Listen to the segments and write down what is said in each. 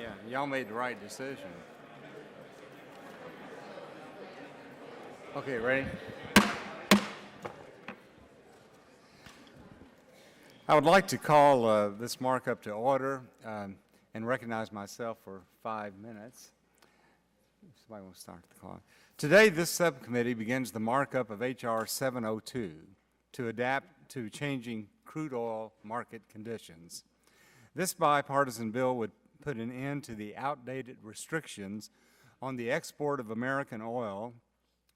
Yeah, y'all made the right decision. Okay, ready? I would like to call this markup to order and recognize myself for 5 minutes. Somebody want to start the clock. Today, this subcommittee begins the markup of H.R. 702 to adapt to changing crude oil market conditions. This bipartisan bill would put an end to the outdated restrictions on the export of American oil,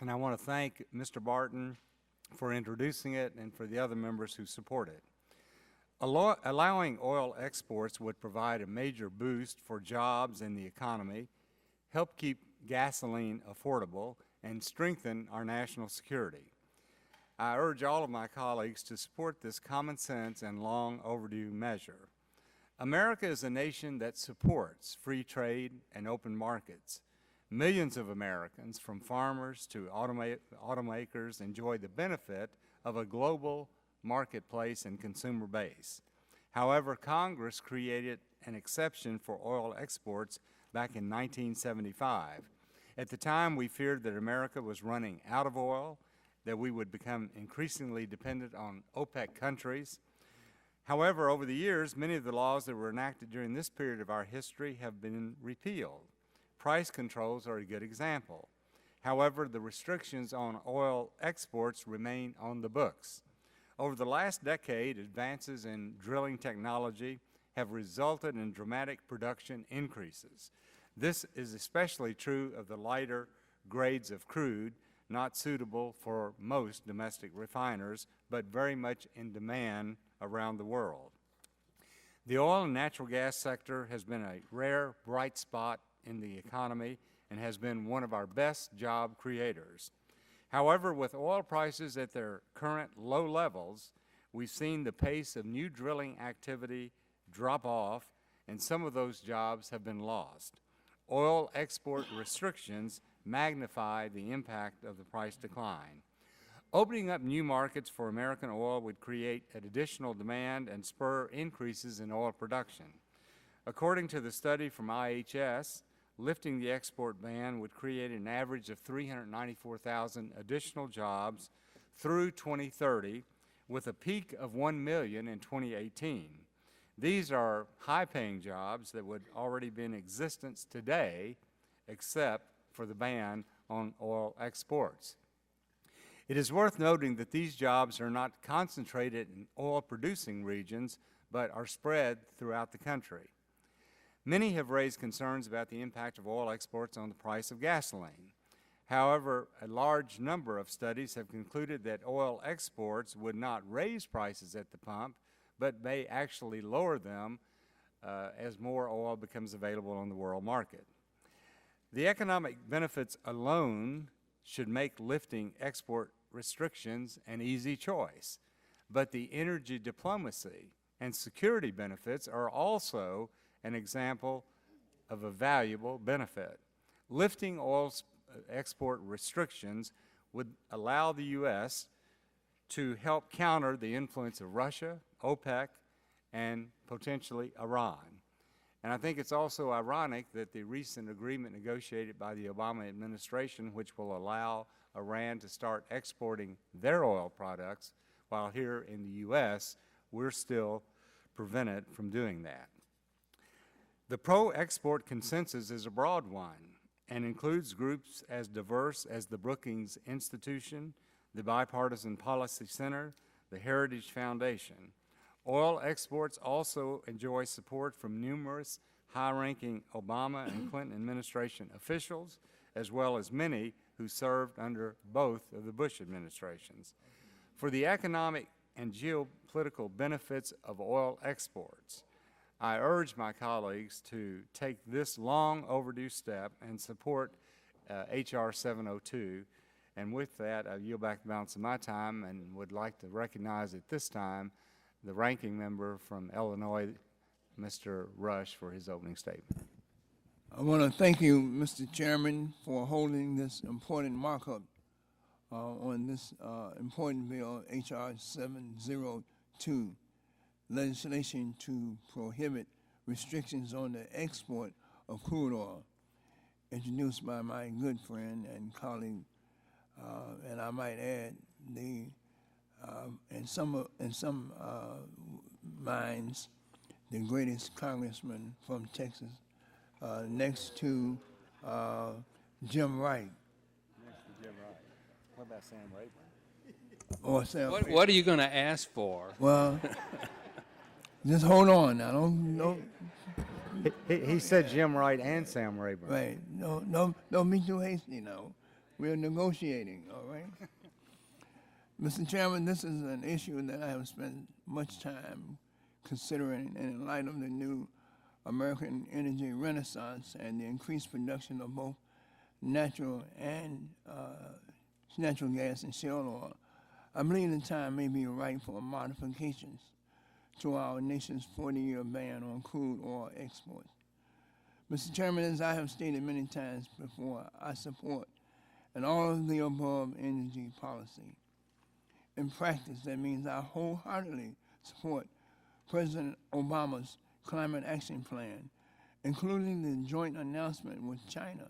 and I want to thank Mr. Barton for introducing it and for the other members who support it. Allowing oil exports would provide a major boost for jobs and the economy, help keep gasoline affordable, and strengthen our national security. I urge all of my colleagues to support this common sense and long overdue measure. America is a nation that supports free trade and open markets. Millions of Americans, from farmers to automakers, enjoy the benefit of a global marketplace and consumer base. However, Congress created an exception for oil exports back in 1975. At the time, we feared that America was running out of oil, that we would become increasingly dependent on OPEC countries. However, over the years, many of the laws that were enacted during this period of our history have been repealed. Price controls are a good example. However, the restrictions on oil exports remain on the books. Over the last decade, advances in drilling technology have resulted in dramatic production increases. This is especially true of the lighter grades of crude, not suitable for most domestic refiners, but very much in demand around the world. The oil and natural gas sector has been a rare bright spot in the economy and has been one of our best job creators. However, with oil prices at their current low levels, we've seen the pace of new drilling activity drop off, and some of those jobs have been lost. Oil export restrictions magnify the impact of the price decline. Opening up new markets for American oil would create an additional demand and spur increases in oil production. According to the study from IHS, lifting the export ban would create an average of 394,000 additional jobs through 2030, with a peak of 1 million in 2018. These are high-paying jobs that would already be in existence today, except for the ban on oil exports. It is worth noting that these jobs are not concentrated in oil-producing regions, but are spread throughout the country. Many have raised concerns about the impact of oil exports on the price of gasoline. However, a large number of studies have concluded that oil exports would not raise prices at the pump, but may actually lower them as more oil becomes available on the world market. The economic benefits alone should make lifting export restrictions an easy choice, but the energy diplomacy and security benefits are also an example of a valuable benefit. Lifting oil export restrictions would allow the U.S. to help counter the influence of Russia, OPEC, and potentially Iran. And I think it's also ironic that the recent agreement negotiated by the Obama administration, which will allow Iran to start exporting their oil products, while here in the U.S., we're still prevented from doing that. The pro-export consensus is a broad one and includes groups as diverse as the Brookings Institution, the Bipartisan Policy Center, the Heritage Foundation. Oil exports also enjoy support from numerous high-ranking Obama and Clinton administration officials, as well as many who served under both of the Bush administrations. For the economic and geopolitical benefits of oil exports, I urge my colleagues to take this long overdue step and support H.R. 702. And with that, I yield back the balance of my time and would like to recognize at this time the ranking member from Illinois, Mr. Rush, for his opening statement. I want to thank you, Mr. Chairman, for holding this important markup on this important bill, H.R. 702, legislation to prohibit restrictions on the export of crude oil, introduced by my good friend and colleague, and I might add, in some minds, the greatest congressman from Texas, next to Jim Wright. Next to Jim Wright. What about Sam Rayburn? Or Sam. What are you going to ask for? Well, just hold on now. Don't He said Jim Wright and Sam Rayburn. right. Don't be too hasty now. We're negotiating, all right? Mr. Chairman, this is an issue that I have spent much time considering in light of the new American energy renaissance and the increased production of both natural gas and shale oil. I believe the time may be right for modifications to our nation's 40-year ban on crude oil exports. Mr. Chairman, as I have stated many times before, I support an all-of-the-above energy policy. In practice, that means I wholeheartedly support President Obama's climate action plan, including the joint announcement with China,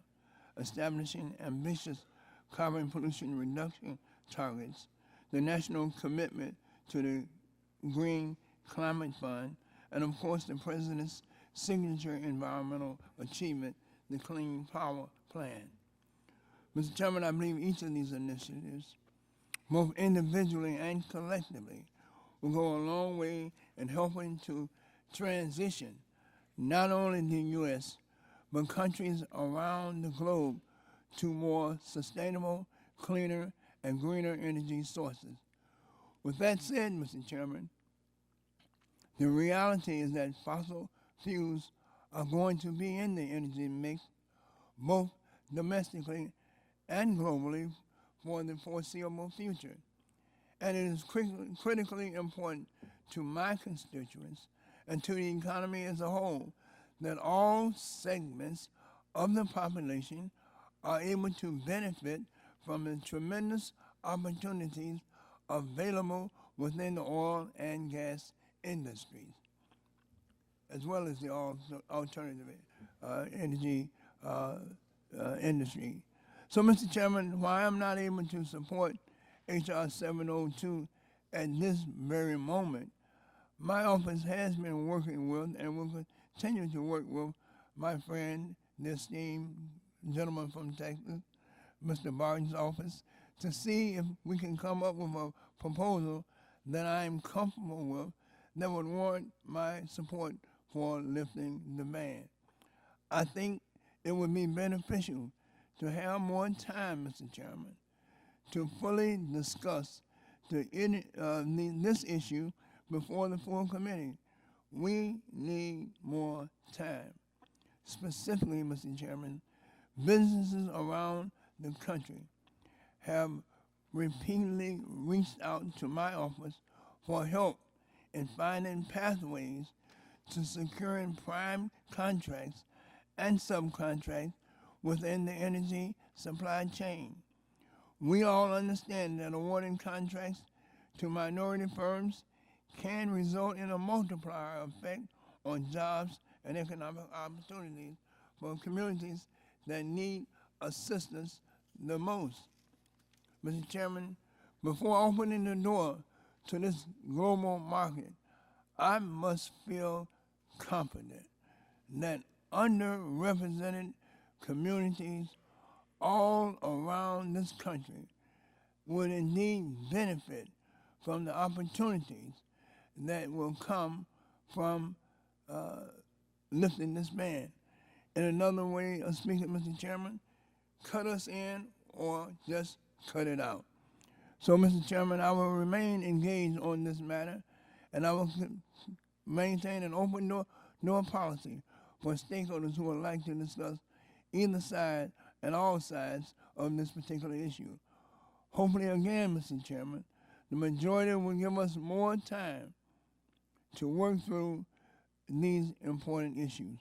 establishing ambitious carbon pollution reduction targets, the national commitment to the Green Climate Fund, and of course the President's signature environmental achievement, the Clean Power Plan. Mr. Chairman, I believe each of these initiatives, both individually and collectively, will go a long way in helping to transition not only the U.S., but countries around the globe to more sustainable, cleaner, and greener energy sources. With that said, Mr. Chairman, the reality is that fossil fuels are going to be in the energy mix, both domestically and globally, for the foreseeable future. And it is critically important to my constituents and to the economy as a whole that all segments of the population are able to benefit from the tremendous opportunities available within the oil and gas industries, as well as the alternative energy industry. So, Mr. Chairman, why I'm not able to support H.R. 702 at this very moment, my office has been working with and will continue to work with my friend, the esteemed gentleman from Texas, Mr. Barton's office, to see if we can come up with a proposal that I'm comfortable with that would warrant my support for lifting the ban. I think it would be beneficial to have more time, Mr. Chairman, to fully discuss this issue before the full committee. We need more time. Specifically, Mr. Chairman, businesses around the country have repeatedly reached out to my office for help in finding pathways to securing prime contracts and subcontracts within the energy supply chain. We all understand that awarding contracts to minority firms can result in a multiplier effect on jobs and economic opportunities for communities that need assistance the most. Mr. Chairman, before opening the door to this global market, I must feel confident that underrepresented communities all around this country would indeed benefit from the opportunities that will come from lifting this ban. In another way of speaking, Mr. Chairman, cut us in or just cut it out. So, Mr. Chairman, I will remain engaged on this matter, and I will maintain an open door policy for stakeholders who would like to discuss either side and all sides of this particular issue. Hopefully, again, Mr. Chairman, the majority will give us more time to work through these important issues.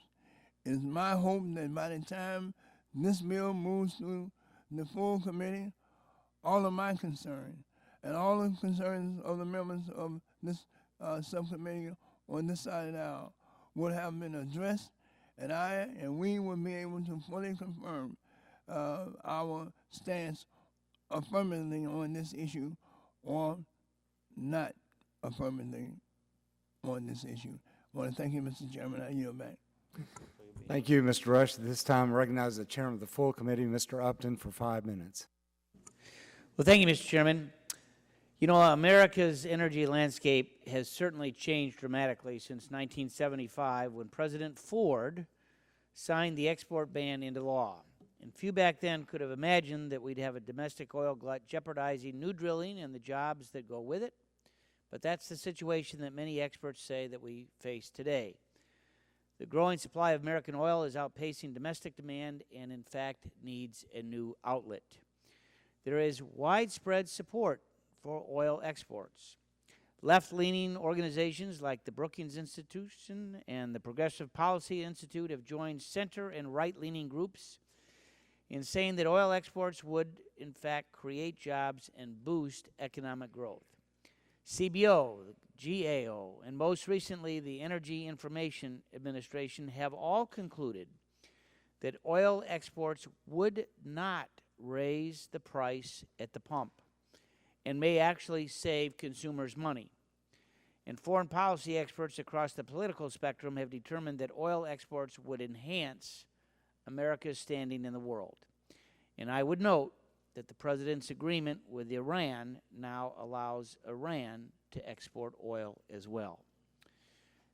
It is my hope that by the time this bill moves through the full committee, all of my concerns and all the concerns of the members of this subcommittee on this side of the aisle would have been addressed and we will be able to fully confirm our stance affirmatively on this issue or not affirmatively on this issue. I want to thank you, Mr. Chairman. I yield back. Thank you, Mr. Rush. At this time, I recognize the chairman of the full committee, Mr. Upton, for 5 minutes. Well, thank you, Mr. Chairman. You know, America's energy landscape has certainly changed dramatically since 1975 when President Ford signed the export ban into law. And few back then could have imagined that we'd have a domestic oil glut jeopardizing new drilling and the jobs that go with it. But that's the situation that many experts say that we face today. The growing supply of American oil is outpacing domestic demand and, in fact, needs a new outlet. There is widespread support for oil exports. Left-leaning organizations like the Brookings Institution and the Progressive Policy Institute have joined center and right-leaning groups in saying that oil exports would, in fact, create jobs and boost economic growth. CBO, GAO, and most recently the Energy Information Administration have all concluded that oil exports would not raise the price at the pump and may actually save consumers money. And foreign policy experts across the political spectrum have determined that oil exports would enhance America's standing in the world. And I would note that the President's agreement with Iran now allows Iran to export oil as well.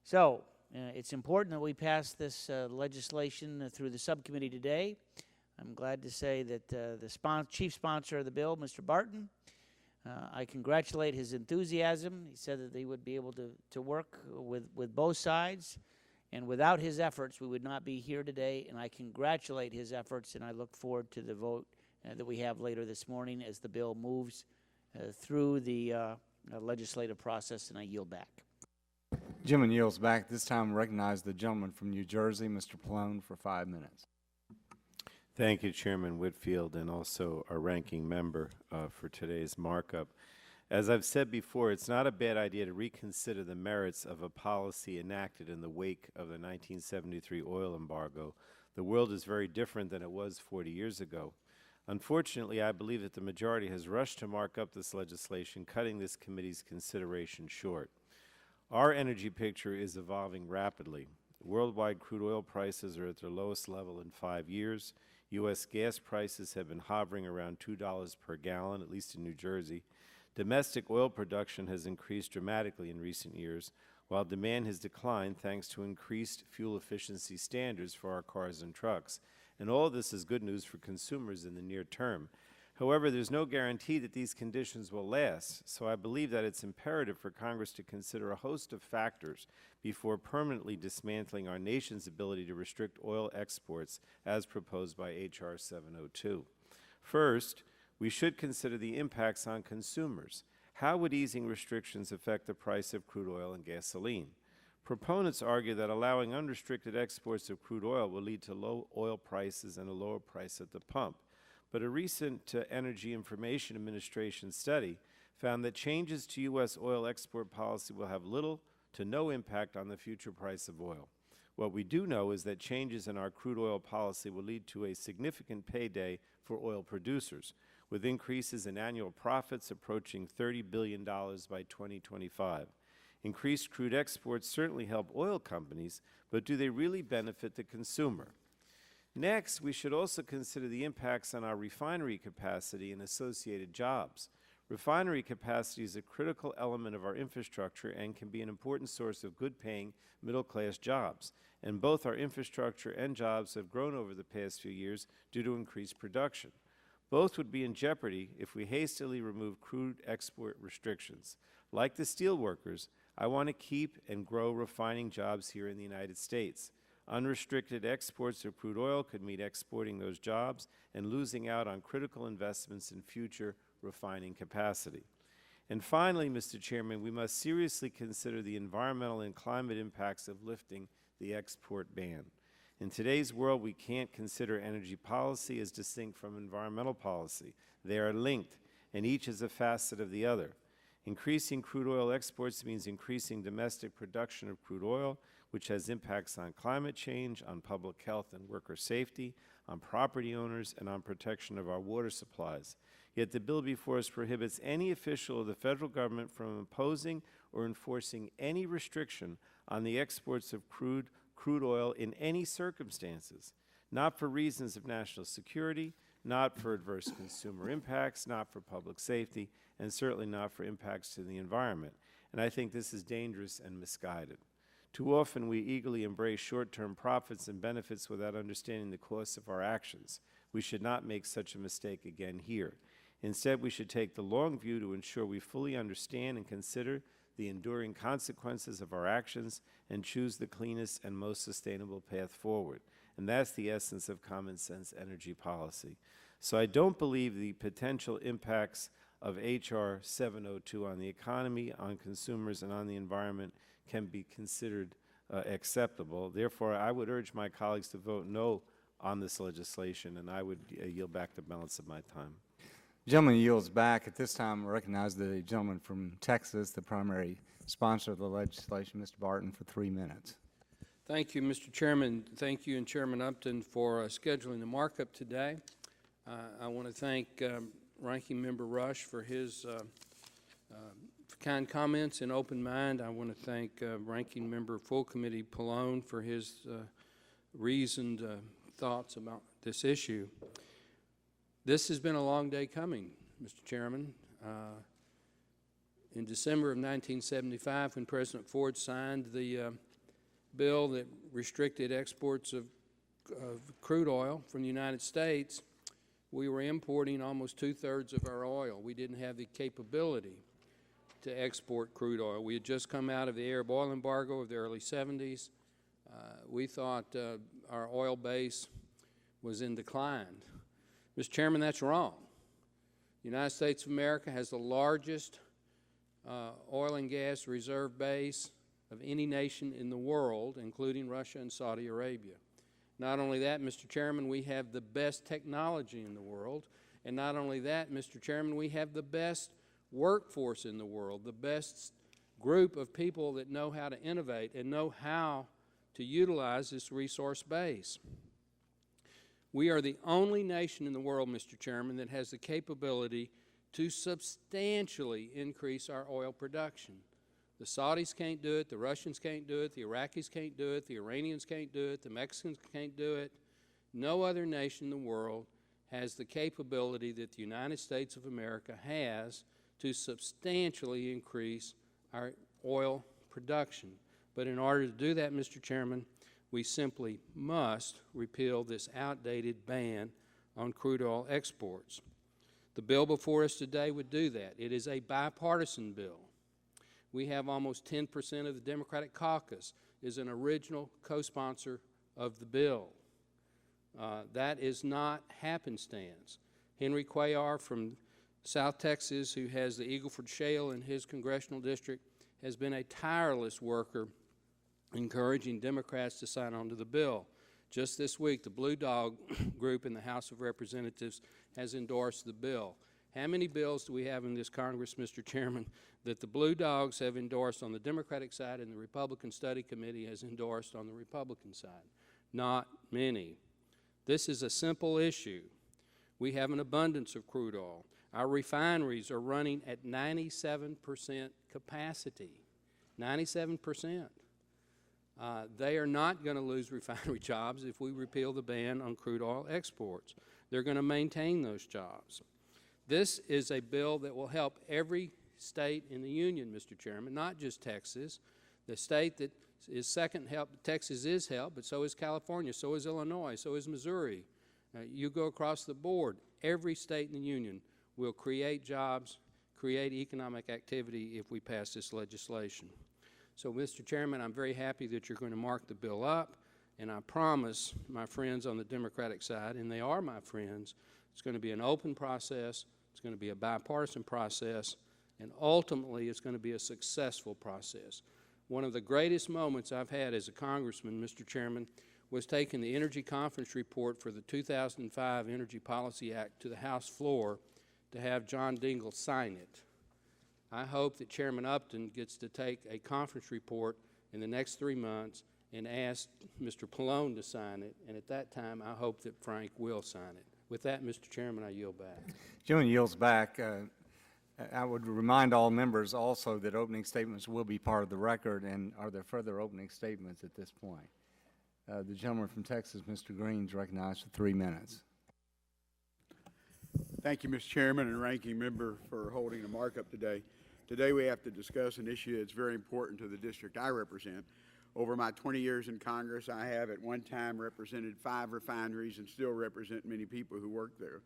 So it's important that we pass this legislation through the subcommittee today. I'm glad to say that the chief sponsor of the bill, Mr. Barton, I congratulate his enthusiasm. He said that he would be able to work with both sides. And without his efforts, we would not be here today. And I congratulate his efforts, and I look forward to the vote that we have later this morning as the bill moves through the legislative process, and I yield back. Gentleman yields back. This time, recognize the gentleman from New Jersey, Mr. Pallone, for 5 minutes. Thank you, Chairman Whitfield, and also our ranking member for today's markup. As I've said before, it's not a bad idea to reconsider the merits of a policy enacted in the wake of the 1973 oil embargo. The world is very different than it was 40 years ago. Unfortunately, I believe that the majority has rushed to mark up this legislation, cutting this committee's consideration short. Our energy picture is evolving rapidly. Worldwide crude oil prices are at their lowest level in 5 years. U.S. gas prices have been hovering around $2 per gallon, at least in New Jersey. Domestic oil production has increased dramatically in recent years, while demand has declined thanks to increased fuel efficiency standards for our cars and trucks. And all of this is good news for consumers in the near term. However, there's no guarantee that these conditions will last, so I believe that it's imperative for Congress to consider a host of factors before permanently dismantling our nation's ability to restrict oil exports as proposed by H.R. 702. First, we should consider the impacts on consumers. How would easing restrictions affect the price of crude oil and gasoline? Proponents argue that allowing unrestricted exports of crude oil will lead to low oil prices and a lower price at the pump. But a recent Energy Information Administration study found that changes to U.S. oil export policy will have little to no impact on the future price of oil. What we do know is that changes in our crude oil policy will lead to a significant payday for oil producers, with increases in annual profits approaching $30 billion by 2025. Increased crude exports certainly help oil companies, but do they really benefit the consumer? Next, we should also consider the impacts on our refinery capacity and associated jobs. Refinery capacity is a critical element of our infrastructure and can be an important source of good-paying middle-class jobs. And both our infrastructure and jobs have grown over the past few years due to increased production. Both would be in jeopardy if we hastily remove crude export restrictions. Like the steelworkers, I want to keep and grow refining jobs here in the United States. Unrestricted exports of crude oil could mean exporting those jobs and losing out on critical investments in future refining capacity. And finally, Mr. Chairman, we must seriously consider the environmental and climate impacts of lifting the export ban. In today's world, we can't consider energy policy as distinct from environmental policy. They are linked, and each is a facet of the other. Increasing crude oil exports means increasing domestic production of crude oil, which has impacts on climate change, on public health and worker safety, on property owners, and on protection of our water supplies. Yet the bill before us prohibits any official of the federal government from imposing or enforcing any restriction on the exports of crude oil in any circumstances, not for reasons of national security, not for adverse consumer impacts, not for public safety, and certainly not for impacts to the environment. And I think this is dangerous and misguided. Too often we eagerly embrace short-term profits and benefits without understanding the costs of our actions. We should not make such a mistake again here. Instead, we should take the long view to ensure we fully understand and consider the enduring consequences of our actions and choose the cleanest and most sustainable path forward. And that's the essence of common sense energy policy. So I don't believe the potential impacts of H.R. 702 on the economy, on consumers, and on the environment can be considered acceptable. Therefore, I would urge my colleagues to vote no on this legislation, and I would yield back the balance of my time. The gentleman yields back. At this time, I recognize the gentleman from Texas, the primary sponsor of the legislation, Mr. Barton, for 3 minutes. Thank you, Mr. Chairman. Thank you and Chairman Upton for scheduling the markup today. I want to thank Ranking Member Rush for his kind comments and open mind. I want to thank Ranking Member Full Committee Pallone for his reasoned thoughts about this issue. This has been a long day coming, Mr. Chairman. In December of 1975, when President Ford signed the bill that restricted exports of crude oil from the United States, we were importing almost 2/3 of our oil. We didn't have the capability to export crude oil. We had just come out of the Arab oil embargo of the early 70s. We thought our oil base was in decline. Mr. Chairman, that's wrong. The United States of America has the largest oil and gas reserve base of any nation in the world, including Russia and Saudi Arabia. Not only that, Mr. Chairman, we have the best technology in the world. And not only that, Mr. Chairman, we have the best workforce in the world, the best group of people that know how to innovate and know how to utilize this resource base. We are the only nation in the world, Mr. Chairman, that has the capability to substantially increase our oil production. The Saudis can't do it, the Russians can't do it, the Iraqis can't do it, the Iranians can't do it, the Mexicans can't do it. No other nation in the world has the capability that the United States of America has to substantially increase our oil production. But in order to do that, Mr. Chairman, we simply must repeal this outdated ban on crude oil exports. The bill before us today would do that. It is a bipartisan bill. We have almost 10% of the Democratic caucus is an original co-sponsor of the bill. That is not happenstance. Henry Cuellar from South Texas, who has the Eagle Ford Shale in his congressional district, has been a tireless worker encouraging Democrats to sign on to the bill. Just this week, the Blue Dog group in the House of Representatives has endorsed the bill. How many bills do we have in this Congress, Mr. Chairman, that the Blue Dogs have endorsed on the Democratic side and the Republican Study Committee has endorsed on the Republican side? Not many. This is a simple issue. We have an abundance of crude oil. Our refineries are running at 97% capacity. 97%. They are not going to lose refinery jobs if we repeal the ban on crude oil exports. They're going to maintain those jobs. This is a bill that will help every state in the union, Mr. Chairman, not just Texas. The state that is second helped, Texas is helped, but so is California, so is Illinois, so is Missouri. You go across the board, every state in the union will create jobs, create economic activity if we pass this legislation. So, Mr. Chairman, I'm very happy that you're going to mark the bill up, and I promise my friends on the Democratic side, and they are my friends, it's going to be an open process, it's going to be a bipartisan process, and ultimately it's going to be a successful process. One of the greatest moments I've had as a congressman, Mr. Chairman, was taking the Energy Conference Report for the 2005 Energy Policy Act to the House floor to have John Dingell sign it. I hope that Chairman Upton gets to take a conference report in the next 3 months and ask Mr. Pallone to sign it, and at that time, I hope that Frank will sign it. With that, Mr. Chairman, I yield back. Gentleman yields back. I would remind all members also that opening statements will be part of the record, and are there further opening statements at this point? The gentleman from Texas, Mr. Green, is recognized for 3 minutes. Thank you, Mr. Chairman and Ranking Member, for holding the markup today. Today we have to discuss an issue that's very important to the district I represent. Over my 20 years in Congress, I have at one time represented 5 refineries and still represent many people who work there.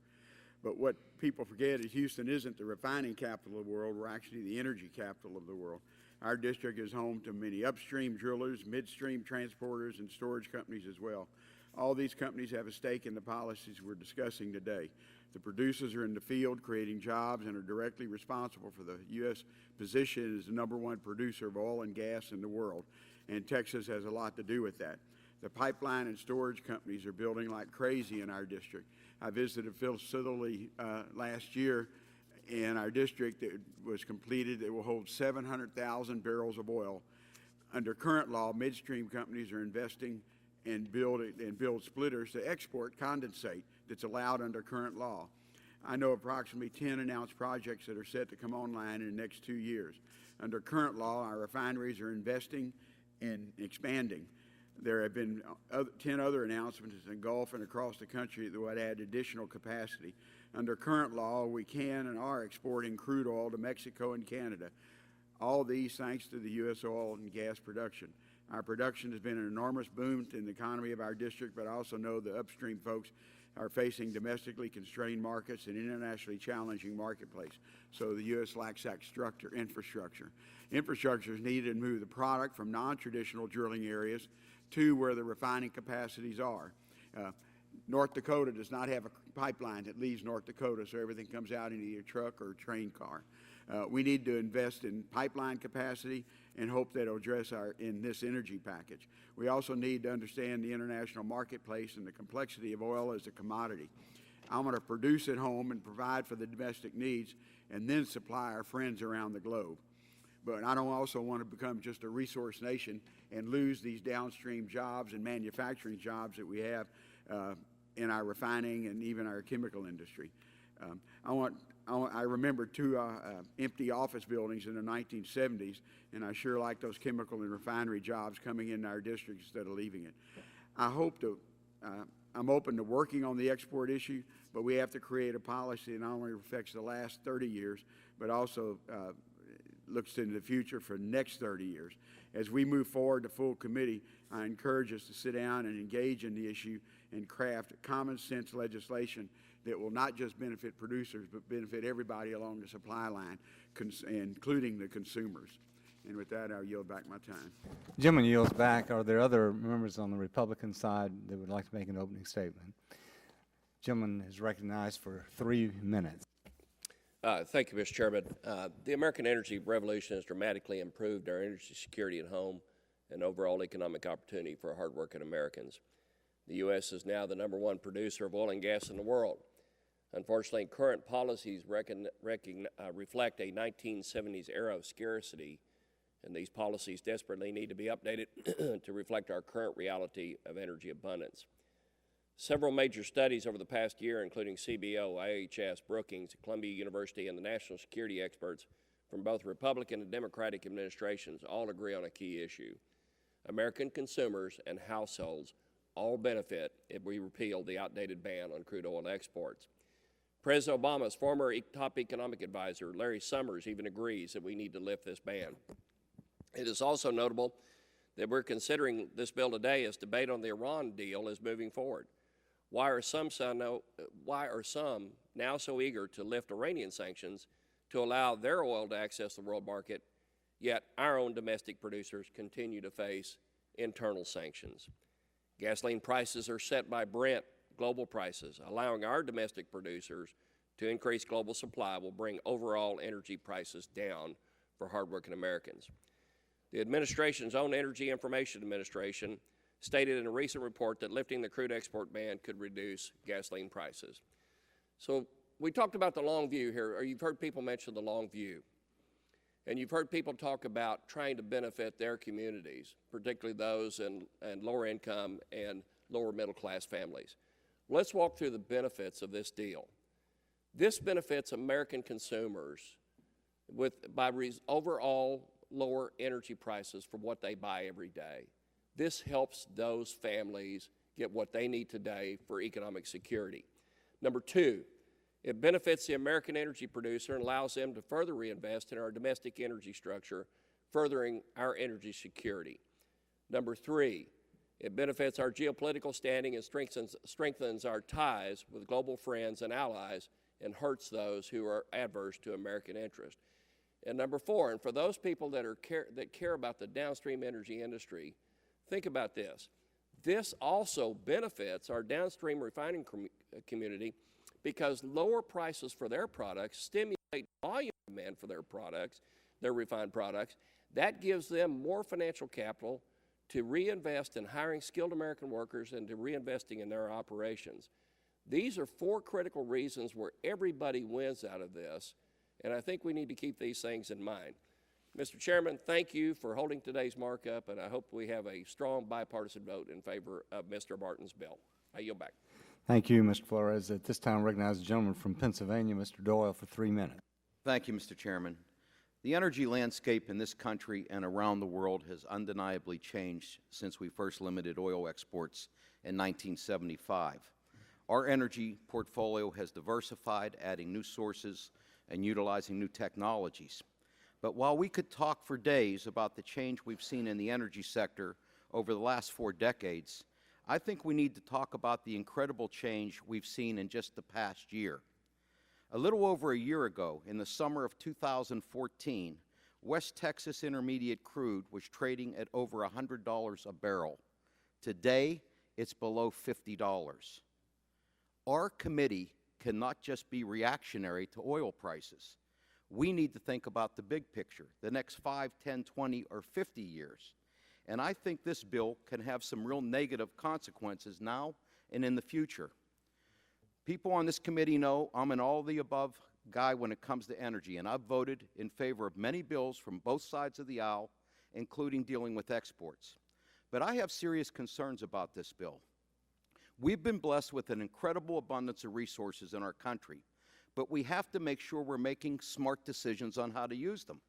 But what people forget is Houston isn't the refining capital of the world. We're actually the energy capital of the world. Our district is home to many upstream drillers, midstream transporters, and storage companies as well. All these companies have a stake in the policies we're discussing today. The producers are in the field creating jobs and are directly responsible for the U.S. position as the #1 producer of oil and gas in the world, and Texas has a lot to do with that. The pipeline and storage companies are building like crazy in our district. I visited a facility last year in our district that was completed. It will hold 700,000 barrels of oil. Under current law, midstream companies are investing and build splitters to export condensate that's allowed under current law. I know approximately 10 announced projects that are set to come online in the next 2 years. Under current law, our refineries are investing and expanding. There have been 10 other announcements in the Gulf and across the country that would add additional capacity. Under current law, we can and are exporting crude oil to Mexico and Canada. All these thanks to the U.S. oil and gas production. Our production has been an enormous boom in the economy of our district, but I also know the upstream folks are facing domestically constrained markets and internationally challenging marketplace. So the U.S. lacks that infrastructure. Infrastructure is needed to move the product from non-traditional drilling areas to where the refining capacities are. North Dakota does not have a pipeline that leaves North Dakota, so everything comes out in either truck or train car. We need to invest in pipeline capacity and hope that it'll address in this energy package. We also need to understand the international marketplace and the complexity of oil as a commodity. I want to produce at home and provide for the domestic needs and then supply our friends around the globe. But I don't also want to become just a resource nation and lose these downstream jobs and manufacturing jobs that we have in our refining and even our chemical industry. I remember 2 empty office buildings in the 1970s, and I sure like those chemical and refinery jobs coming into our district instead of leaving it. I'm open to working on the export issue, but we have to create a policy that not only reflects the last 30 years, but also looks into the future for the next 30 years. As we move forward to full committee, I encourage us to sit down and engage in the issue and craft common sense legislation that will not just benefit producers, but benefit everybody along the supply line, including the consumers. And with that, I'll yield back my time. Gentleman yields back. Are there other members on the Republican side that would like to make an opening statement? Gentleman is recognized for 3 minutes. Thank you, Mr. Chairman. The American energy revolution has dramatically improved our energy security at home and overall economic opportunity for hardworking Americans. The U.S. is now the #1 producer of oil and gas in the world. Unfortunately, current policies reflect a 1970s era of scarcity, and these policies desperately need to be updated to reflect our current reality of energy abundance. Several major studies over the past year, including CBO, IHS, Brookings, Columbia University, and the national security experts from both Republican and Democratic administrations, all agree on a key issue. American consumers and households all benefit if we repeal the outdated ban on crude oil exports. President Obama's former top economic advisor, Larry Summers, even agrees that we need to lift this ban. It is also notable that we're considering this bill today as debate on the Iran deal is moving forward. Why are some now so eager to lift Iranian sanctions to allow their oil to access the world market, yet our own domestic producers continue to face internal sanctions? Gasoline prices are set by Brent global prices. Allowing our domestic producers to increase global supply will bring overall energy prices down for hardworking Americans. The administration's own Energy Information Administration stated in a recent report that lifting the crude export ban could reduce gasoline prices. So we talked about the long view here, or you've heard people mention the long view. And you've heard people talk about trying to benefit their communities, particularly those in lower income and lower middle class families. Let's walk through the benefits of this deal. This benefits American consumers by overall lower energy prices for what they buy every day. This helps those families get what they need today for economic security. Number two, it benefits the American energy producer and allows them to further reinvest in our domestic energy structure, furthering our energy security. Number three, it benefits our geopolitical standing and strengthens our ties with global friends and allies and hurts those who are adverse to American interest. And number four, and for those people that care about the downstream energy industry, think about this. This also benefits our downstream refining community because lower prices for their products stimulate volume demand for their products, their refined products. That gives them more financial capital to reinvest in hiring skilled American workers and to reinvesting in their operations. These are four critical reasons where everybody wins out of this, and I think we need to keep these things in mind. Mr. Chairman, thank you for holding today's markup, and I hope we have a strong bipartisan vote in favor of Mr. Martin's bill. I yield back. Thank you, Mr. Flores. At this time, I recognize the gentleman from Pennsylvania, Mr. Doyle, for 3 minutes. Thank you, Mr. Chairman. The energy landscape in this country and around the world has undeniably changed since we first limited oil exports in 1975. Our energy portfolio has diversified, adding new sources and utilizing new technologies. But while we could talk for days about the change we've seen in the energy sector over the last 4 decades, I think we need to talk about the incredible change we've seen in just the past year. A little over a year ago, in the summer of 2014, West Texas Intermediate crude was trading at over $100 a barrel. Today, it's below $50. Our committee cannot just be reactionary to oil prices. We need to think about the big picture, the next 5, 10, 20, or 50 years. And I think this bill can have some real negative consequences now and in the future. People on this committee know I'm an all-the-above guy when it comes to energy, and I've voted in favor of many bills from both sides of the aisle, including dealing with exports. But I have serious concerns about this bill. We've been blessed with an incredible abundance of resources in our country, but we have to make sure we're making smart decisions on how to use them.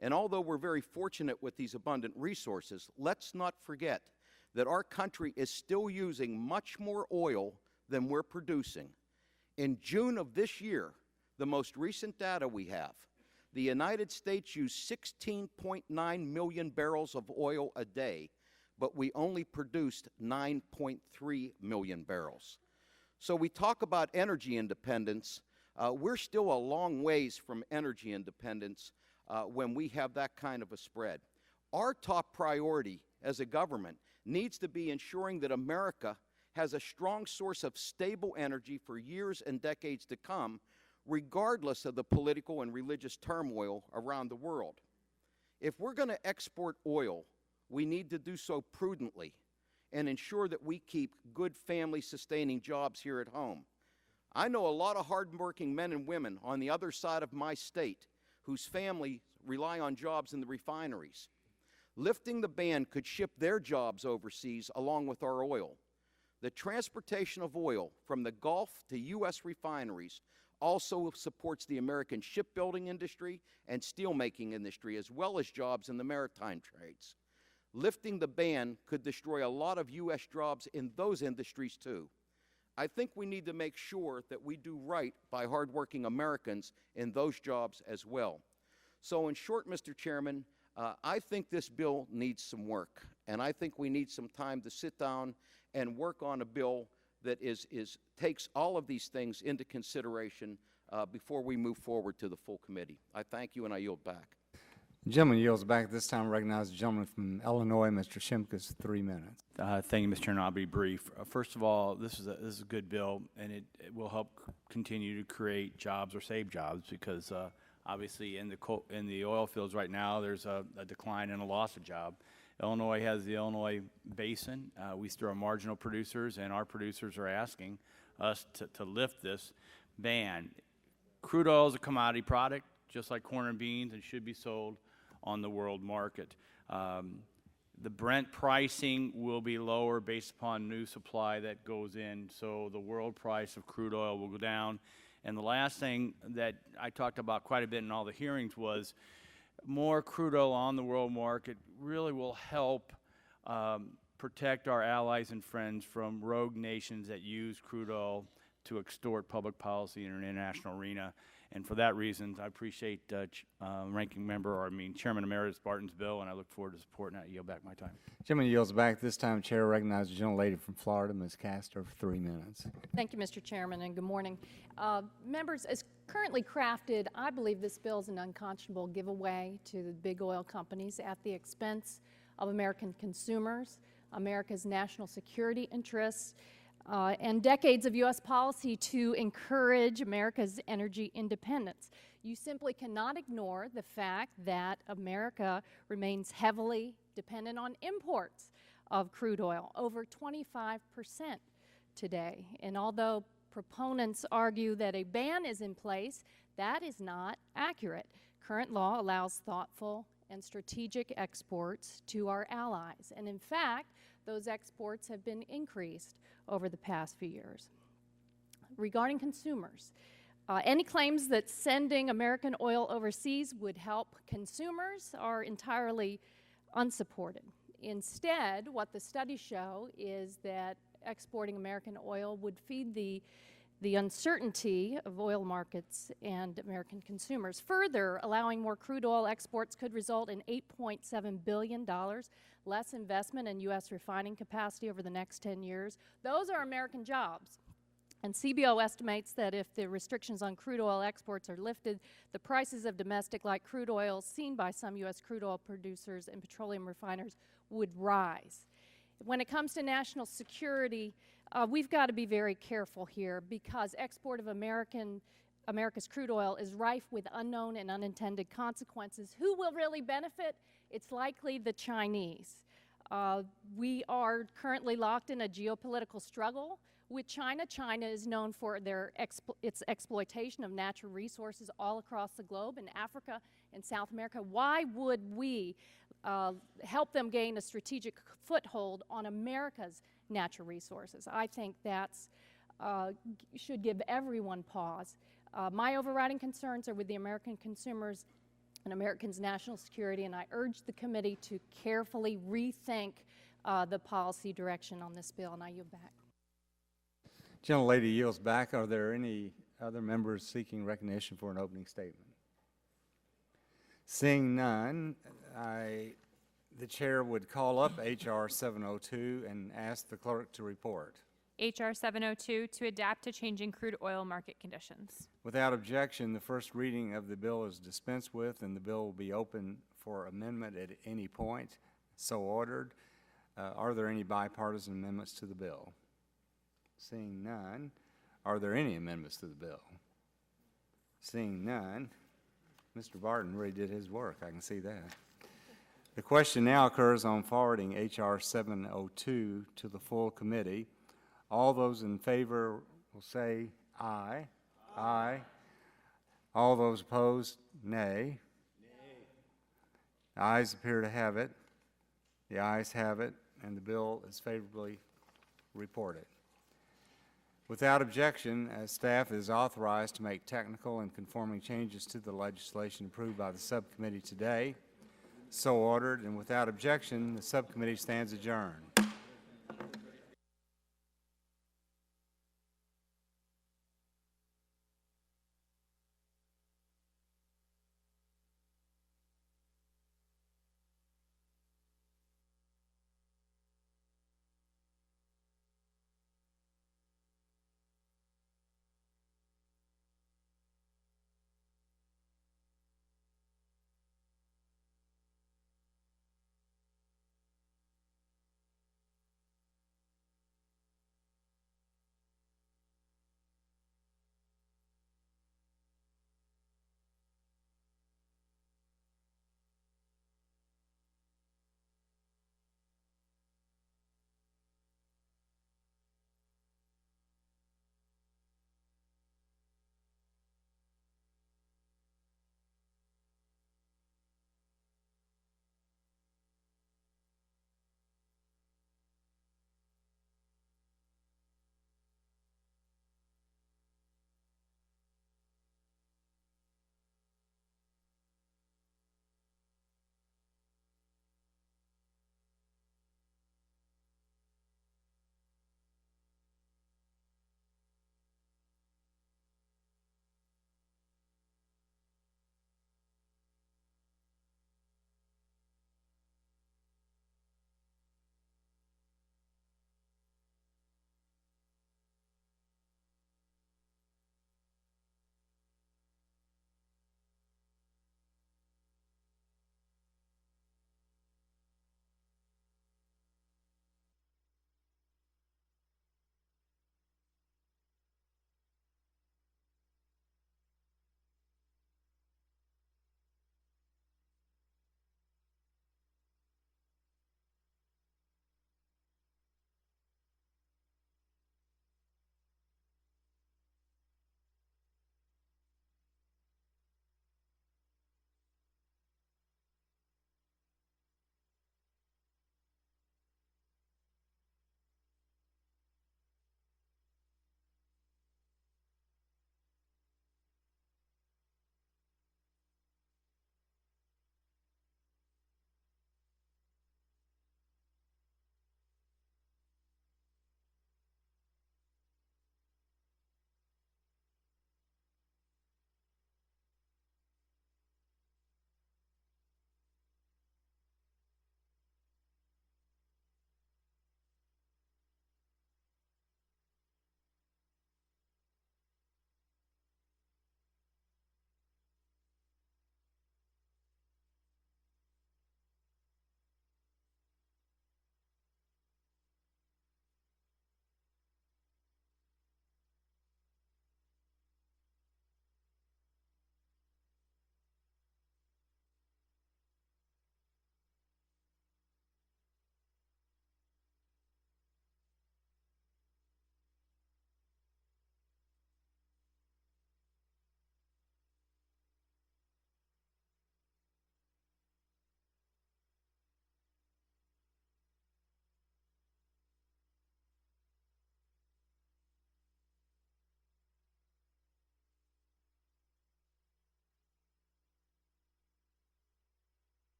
And although we're very fortunate with these abundant resources, let's not forget that our country is still using much more oil than we're producing. In June of this year, the most recent data we have, the United States used 16.9 million barrels of oil a day, but we only produced 9.3 million barrels. So we talk about energy independence. We're still a long ways from energy independence when we have that kind of a spread. Our top priority as a government needs to be ensuring that America has a strong source of stable energy for years and decades to come, regardless of the political and religious turmoil around the world. If we're going to export oil, we need to do so prudently and ensure that we keep good family-sustaining jobs here at home. I know a lot of hard-working men and women on the other side of my state whose families rely on jobs in the refineries. Lifting the ban could ship their jobs overseas along with our oil. The transportation of oil from the Gulf to U.S. refineries also supports the American shipbuilding industry and steelmaking industry, as well as jobs in the maritime trades. Lifting the ban could destroy a lot of U.S. jobs in those industries, too. I think we need to make sure that we do right by hardworking Americans in those jobs as well. So in short, Mr. Chairman, I think this bill needs some work, and I think we need some time to sit down and work on a bill that takes all of these things into consideration before we move forward to the full committee. I thank you, and I yield back. The gentleman yields back. This time, recognize the gentleman from Illinois, Mr. Shimkus, 3 minutes. Thank you, Mr. Chairman. I'll be brief. First of all, this is a good bill, and it will help continue to create jobs or save jobs because obviously in the oil fields right now, there's a decline and a loss of job. Illinois has the Illinois Basin. We still are marginal producers, and our producers are asking us to lift this ban. Crude oil is a commodity product, just like corn and beans, and should be sold on the world market. The Brent pricing will be lower based upon new supply that goes in, so the world price of crude oil will go down. And the last thing that I talked about quite a bit in all the hearings was more crude oil on the world market really will help protect our allies and friends from rogue nations that use crude oil to extort public policy in an international arena. And for that reason, I appreciate Chairman Emeritus Barton's bill, and I look forward to supporting that. I yield back my time. Chairman yields back. This time, Chair recognizes the gentlelady from Florida, Ms. Castor, for 3 minutes. Thank you, Mr. Chairman, and good morning. Members, as currently crafted, I believe this bill is an unconscionable giveaway to the big oil companies at the expense of American consumers, America's national security interests, and decades of U.S. policy to encourage America's energy independence. You simply cannot ignore the fact that America remains heavily dependent on imports of crude oil, over 25% today. And although proponents argue that a ban is in place, that is not accurate. Current law allows thoughtful and strategic exports to our allies. And in fact, those exports have been increased over the past few years. Regarding consumers, any claims that sending American oil overseas would help consumers are entirely unsupported. Instead, what the studies show is that exporting American oil would feed the uncertainty of oil markets and American consumers. Further, allowing more crude oil exports could result in $8.7 billion less investment in U.S. refining capacity over the next 10 years. Those are American jobs. And CBO estimates that if the restrictions on crude oil exports are lifted, the prices of domestic light crude oil seen by some U.S. crude oil producers and petroleum refiners would rise. When it comes to national security, we've got to be very careful here because export of America's crude oil is rife with unknown and unintended consequences. Who will really benefit? It's likely the Chinese. We are currently locked in a geopolitical struggle with China. China is known for its exploitation of natural resources all across the globe in Africa and South America. Why would we help them gain a strategic foothold on America's natural resources? I think that's should give everyone pause. My overriding concerns are with the American consumers and Americans' national security, and I urge the committee to carefully rethink the policy direction on this bill, and I yield back. Gentlelady yields back. Are there any other members seeking recognition for an opening statement? Seeing none, the chair would call up H.R. 702 and ask the clerk to report. H.R. 702 to adapt to changing crude oil market conditions. Without objection, the first reading of the bill is dispensed with, and the bill will be open for amendment at any point. So ordered. Are there any bipartisan amendments to the bill? Seeing none, are there any amendments to the bill? Seeing none, Mr. Barton really did his work. I can see that. The question now occurs on forwarding H.R. 702 to the full committee. All those in favor will say aye. Aye. All those opposed, nay. The ayes appear to have it. The ayes have it, and the bill is favorably reported. Without objection, staff is authorized to make technical and conforming changes to the legislation approved by the subcommittee today. So ordered, and without objection, the subcommittee stands adjourned.